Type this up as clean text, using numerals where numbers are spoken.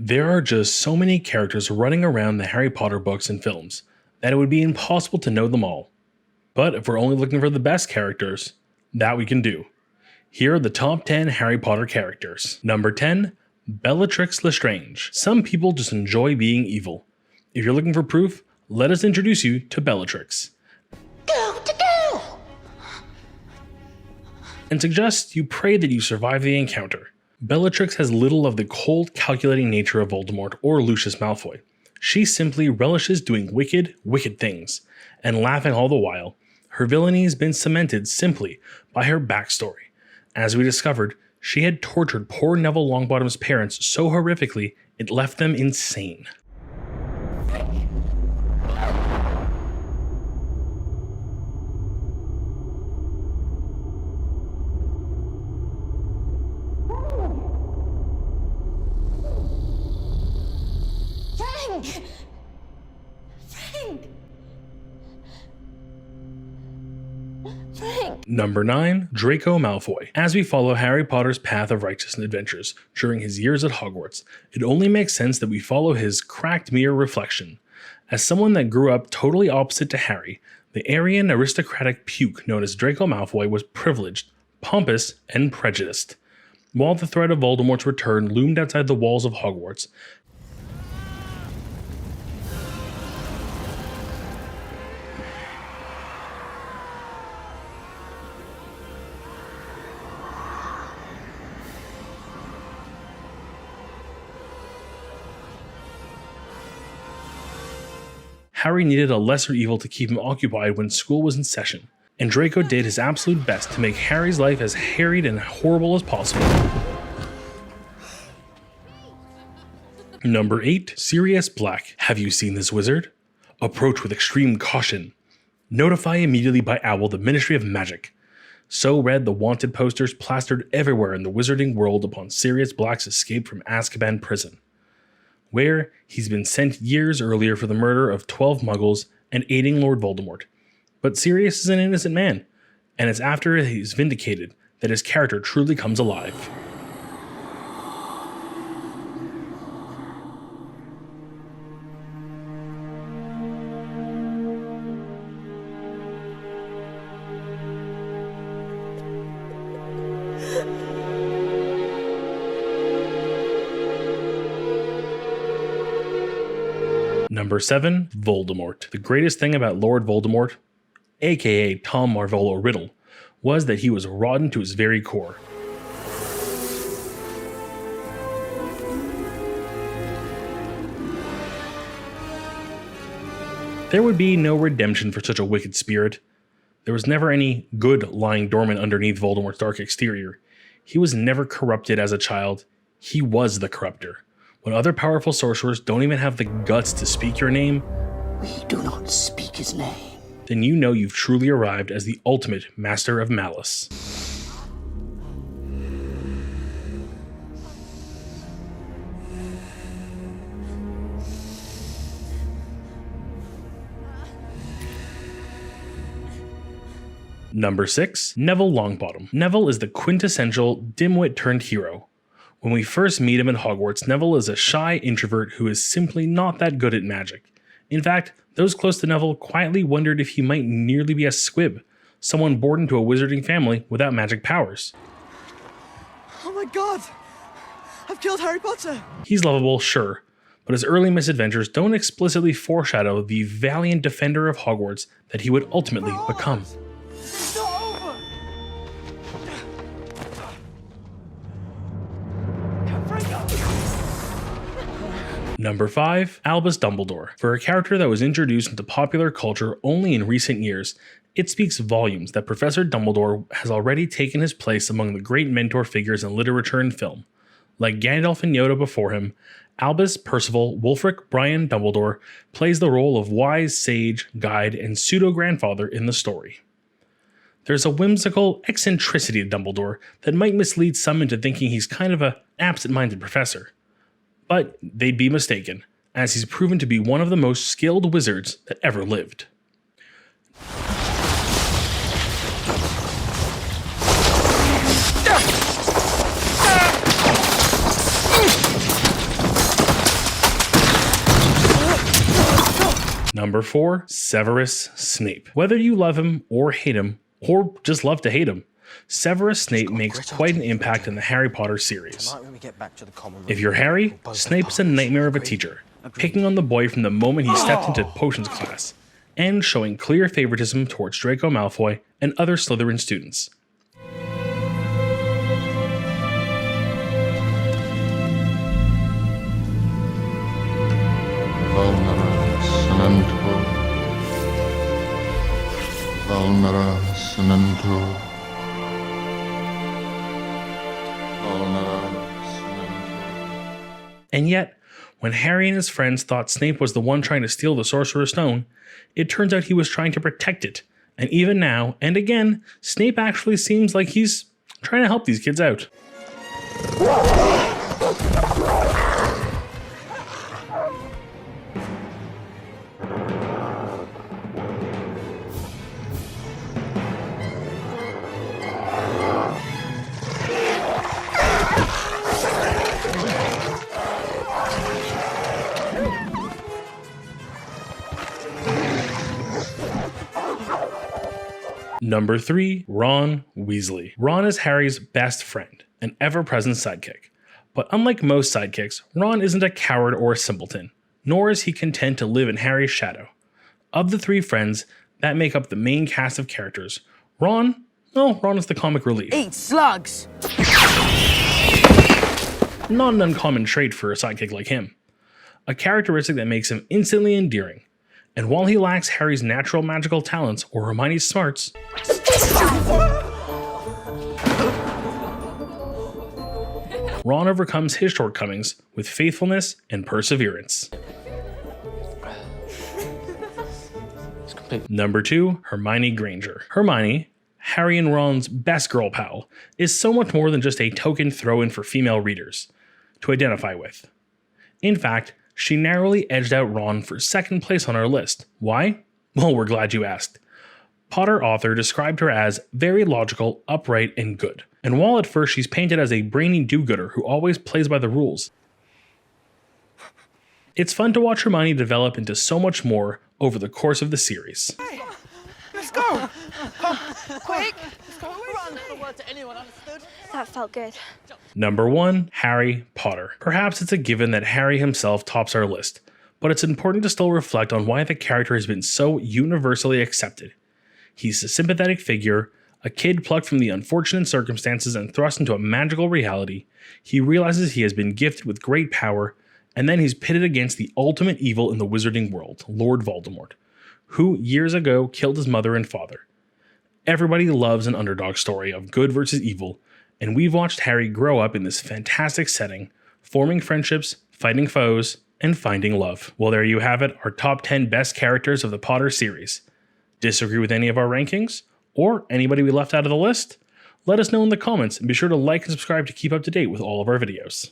There are just so many characters running around the Harry Potter books and films that it would be impossible to know them all. But if we're only looking for the best characters, that we can do. Here are the top 10 Harry Potter characters. Number 10, Bellatrix Lestrange. Some people just enjoy being evil. If you're looking for proof, let us introduce you to Bellatrix. Go to go! And suggest you pray that you survive the encounter. Bellatrix has little of the cold, calculating nature of Voldemort or Lucius Malfoy. She simply relishes doing wicked, wicked things, and laughing all the while. Her villainy has been cemented simply by her backstory. As we discovered, she had tortured poor Neville Longbottom's parents so horrifically it left them insane. Frank! Number 9, Draco Malfoy. As we follow Harry Potter's path of righteous adventures during his years at Hogwarts, it only makes sense that we follow his cracked mirror reflection. As someone that grew up totally opposite to Harry, the Aryan aristocratic puke known as Draco Malfoy was privileged, pompous, and prejudiced. While the threat of Voldemort's return loomed outside the walls of Hogwarts, Harry needed a lesser evil to keep him occupied when school was in session, and Draco did his absolute best to make Harry's life as harried and horrible as possible. Number 8, Sirius Black. Have you seen this wizard? Approach with extreme caution. Notify immediately by Owl the Ministry of Magic. So read the wanted posters plastered everywhere in the wizarding world upon Sirius Black's escape from Azkaban prison, where he's been sent years earlier for the murder of 12 muggles and aiding Lord Voldemort. But Sirius is an innocent man, and it's after he's vindicated that his character truly comes alive. Number 7, Voldemort. The greatest thing about Lord Voldemort, aka Tom Marvolo Riddle, was that he was rotten to his very core. There would be no redemption for such a wicked spirit. There was never any good lying dormant underneath Voldemort's dark exterior. He was never corrupted as a child. He was the corruptor. When other powerful sorcerers don't even have the guts to speak your name, We do not speak his name. then you know you've truly arrived as the ultimate master of malice. Number 6, Neville Longbottom. Neville is the quintessential dimwit turned hero. When we first meet him at Hogwarts, Neville is a shy introvert who is simply not that good at magic. In fact, those close to Neville quietly wondered if he might nearly be a squib, someone born into a wizarding family without magic powers. Oh my god! I've killed Harry Potter! He's lovable, sure, but his early misadventures don't explicitly foreshadow the valiant defender of Hogwarts that he would ultimately become. It's not over! Number 5, Albus Dumbledore. For a character that was introduced into popular culture only in recent years, it speaks volumes that Professor Dumbledore has already taken his place among the great mentor figures in literature and film. Like Gandalf and Yoda before him, Albus Percival Wulfric Brian Dumbledore plays the role of wise sage, guide, and pseudo-grandfather in the story. There's a whimsical eccentricity to Dumbledore that might mislead some into thinking he's kind of an absent-minded professor. But they'd be mistaken, as he's proven to be one of the most skilled wizards that ever lived. Number 4, Severus Snape. Whether you love him or hate him, or just love to hate him, Severus Snape makes quite an impact in the Harry Potter series. If you're Harry, Snape's a nightmare of a teacher, picking on the boy from the moment he stepped into potions class, and showing clear favoritism towards Draco Malfoy and other Slytherin students. And yet, when Harry and his friends thought Snape was the one trying to steal the Sorcerer's Stone, it turns out he was trying to protect it. And even now, and again, Snape actually seems like he's trying to help these kids out. Number 3, Ron Weasley. Ron is Harry's best friend, an ever-present sidekick. But unlike most sidekicks, Ron isn't a coward or a simpleton, nor is he content to live in Harry's shadow. Of the 3 friends that make up the main cast of characters, Ron is the comic relief. Eat slugs! Not an uncommon trait for a sidekick like him. A characteristic that makes him instantly endearing. And while he lacks Harry's natural magical talents or Hermione's smarts, Ron overcomes his shortcomings with faithfulness and perseverance. Number 2, Hermione Granger. Hermione, Harry and Ron's best girl pal, is so much more than just a token throw-in for female readers to identify with. In fact, she narrowly edged out Ron for second place on our list. Why? Well, we're glad you asked. Potter author described her as very logical, upright, and good. And while at first she's painted as a brainy do-gooder who always plays by the rules, it's fun to watch Hermione develop into so much more over the course of the series. Hey, let's go! Quick! Run! A word to anyone, understood? That felt good. Number 1, Harry Potter. Perhaps it's a given that Harry himself tops our list, but it's important to still reflect on why the character has been so universally accepted. He's a sympathetic figure, a kid plucked from the unfortunate circumstances and thrust into a magical reality. He realizes he has been gifted with great power, and then he's pitted against the ultimate evil in the wizarding world, Lord Voldemort, who years ago killed his mother and father. Everybody loves an underdog story of good versus evil, and we've watched Harry grow up in this fantastic setting, forming friendships, fighting foes, and finding love. Well, there you have it, our top 10 best characters of the Potter series. Disagree with any of our rankings? Or anybody we left out of the list? Let us know in the comments, and be sure to like and subscribe to keep up to date with all of our videos.